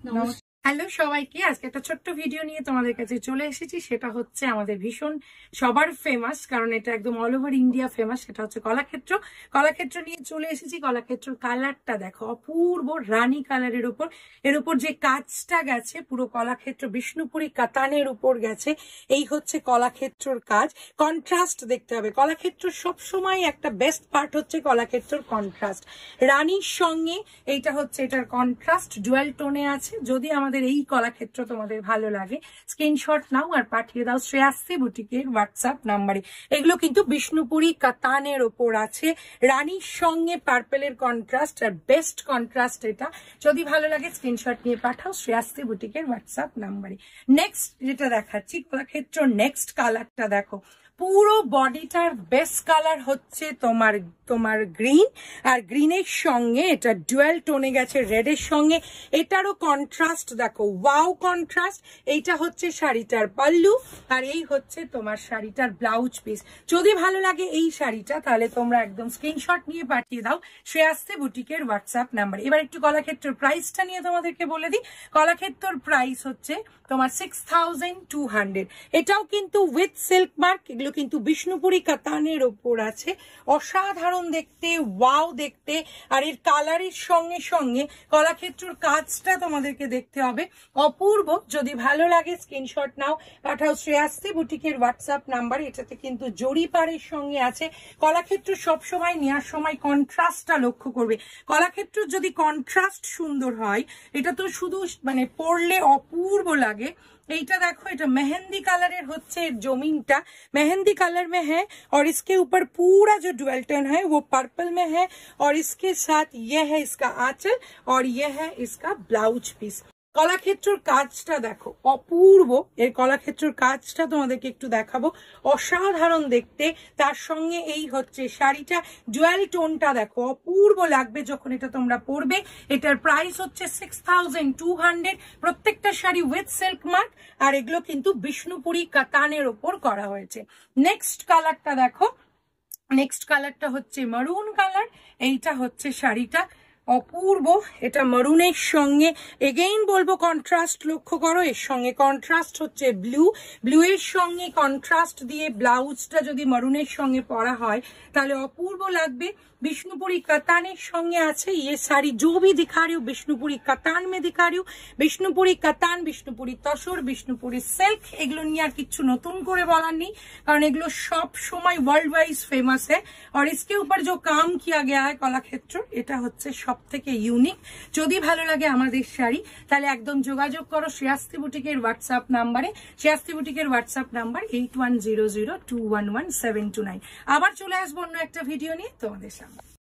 Hello সবাইকে, আজকে একটা ছোট্ট ভিডিও নিয়ে তোমাদের কাছে চলে এসেছি। সেটা হচ্ছে আমাদের ভীষণ সবার ফেমাস, কারণ এটা একদম অল ওভার ইন্ডিয়া ফেমাস। সেটা হচ্ছে কলাক্ষেত্র। কলাক্ষেত্র নিয়ে চলে এসেছি। কলাক্ষেত্রর কালারটা দেখো, অপূর্ব রানী কালারের উপর। এর উপর যে কাজটা গেছে, পুরো কলাক্ষেত্র বিষ্ণুপুরি কাতানের উপর গেছে। এই হচ্ছে কলাক্ষেত্রর কাজ। কন্ট্রাস্ট দেখতে হবে। কলাক্ষেত্র সবসময় একটা বেস্ট পার্ট হচ্ছে কলাক্ষেত্রর কন্ট্রাস্ট। রানীর সঙ্গে এইটা হচ্ছে এটার কন্ট্রাস্ট, ডুয়াল টোনে আছে। যদি আমাদের এই কলাক্ষেত্র তোমাদের ভালো লাগে, স্ক্রিনশট নাও আর পাঠিয়ে দাও শ্রেয়াশ্রী বুটিকের হোয়াটসঅ্যাপ নাম্বারে। এগুলো কিন্তু বিষ্ণুপুরি কাতানের ওপর আছে। রানীর সঙ্গে পার্পেলের কন্ট্রাস্ট, আর বেস্ট কন্ট্রাস্ট এটা। যদি ভালো লাগে স্ক্রিনশট নিয়ে পাঠাও শ্রেয়াশ্রী বুটিকের হোয়াটসঅ্যাপ নাম্বারে। নেক্সট যেটা দেখাচ্ছি, কলাক্ষেত্র নেক্সট কালারটা দেখো। পুরো বডিটার বেস্ট কালার হচ্ছে তোমার গ্রিন, আর গ্রিনের সঙ্গে এটা ডুয়াল টোনে গেছে রেডের সঙ্গে। এটারও কন্ট্রাস্ট দেখো, ওয়াও কন্ট্রাস্ট। এইটা হচ্ছে শাড়িটার পাল্লু, আর এই হচ্ছে তোমার শাড়িটার ব্লাউজ পিস। যদি ভালো লাগে এই শাড়িটা, তাহলে তোমরা একদম স্ক্রিনশট নিয়ে পাঠিয়ে দাও শ্রেয়াশ্রী বুটিকের হোয়াটসঅ্যাপ নাম্বার। এবার একটু কলাক্ষেত্রের প্রাইসটা নিয়ে তোমাদেরকে বলে দিই। কলাক্ষেত্রর প্রাইস হচ্ছে তোমার 6200। এটাও কিন্তু উইথ সিল্ক মার্ক। এগুলো কিন্তু বিষ্ণুপুরি কাতানের ওপর আছে। অসাধারণ দেখতে, ওয়াও দেখতে। আর এর কালারের সঙ্গে সঙ্গে কলাক্ষেত্রর কাজটা তোমাদেরকে দেখতে হবে, অপূর্ব। যদি ভালো লাগে স্ক্রিনশট নাও, পাঠাও শ্রেয়াশ্রী বুটিকের হোয়াটসঅ্যাপ নাম্বার। এটাতে কিন্তু জরি পাড়ের সঙ্গে আছে। কলাক্ষেত্র সবসময় নেওয়ার সময় কন্ট্রাস্টটা লক্ষ্য করবে। কলাক্ষেত্র যদি কন্ট্রাস্ট সুন্দর হয়, এটা তো শুধু মানে পরলে অপূর্ব লাগে। এইটা দেখো, এটা मेहंदी कलर होच्छे जमीनटा। मेहंदी कलर में है और इसके ऊपर पूरा जो डुअल टोन है वो पर्पल में है, और इसके साथ ये है इसका आंचल और ये है इसका ब्लाउज पीस। কলাক্ষেত্রর কাজটা দেখো, অপূর্ব। এর কলাক্ষেত্রর কাজটা তোমাদেরকে একটু দেখাবো, অসাধারণ দেখতে। তার সঙ্গে এই হচ্ছে শাড়িটা, ডুয়াল টোনটা দেখো, অপূর্ব লাগবে যখন এটা তোমরা পরবে। এটার প্রাইস হচ্ছে 6200। প্রত্যেকটা শাড়ি উইথ সিল্ক মার্ক, আর এগুলো কিন্তু বিষ্ণুপুরি কাতানের ওপর করা হয়েছে। নেক্সট কালারটা দেখো। নেক্সট কালারটা হচ্ছে মারুন কালার। এইটা হচ্ছে শাড়িটা, অপূর্ব। এটা মারুনের সঙ্গে এগেইন বলবো কন্ট্রাস্ট লক্ষ্য করো। এর সঙ্গে কন্ট্রাস্ট হচ্ছে ব্লু। ব্লু এর সঙ্গে কন্ট্রাস্ট দিয়ে ব্লাউজটা যদি মারুনের সঙ্গে পরা হয়, তাহলে অপূর্ব লাগবে। বিষ্ণুপুরি কাতানের সঙ্গে আছে। ये साड़ी जो भी दिखा रही हूँ বিষ্ণুপুরি কাতান में दिखा रही हूँ। বিষ্ণুপুরি কাতান, বিষ্ণুপুরি তসর, বিষ্ণুপুরি সিল্ক, এগুলো নিয়ে আর কিছু নতুন করে বলার নেই, কারণ এগুলো সব সময় ওয়ার্ল্ড ওয়াইজ फेमस है। और इसके ऊपर जो काम किया गया है কলাক্ষেত্র, এটা হচ্ছে সব থেকে ইউনিক। যদি ভালো লাগে আমাদের শাড়ি, তাহলে একদম যোগাযোগ করো শ্রেয়াশ্রী বুটিকের হোয়াটসঅ্যাপ নাম্বারে। শ্রেয়াশ্রী বুটিকের হোয়াটসঅ্যাপ নাম্বার 8100211729। আবার চলে আসবো অন্য একটা ভিডিও নিয়ে তোমাদের সামনে।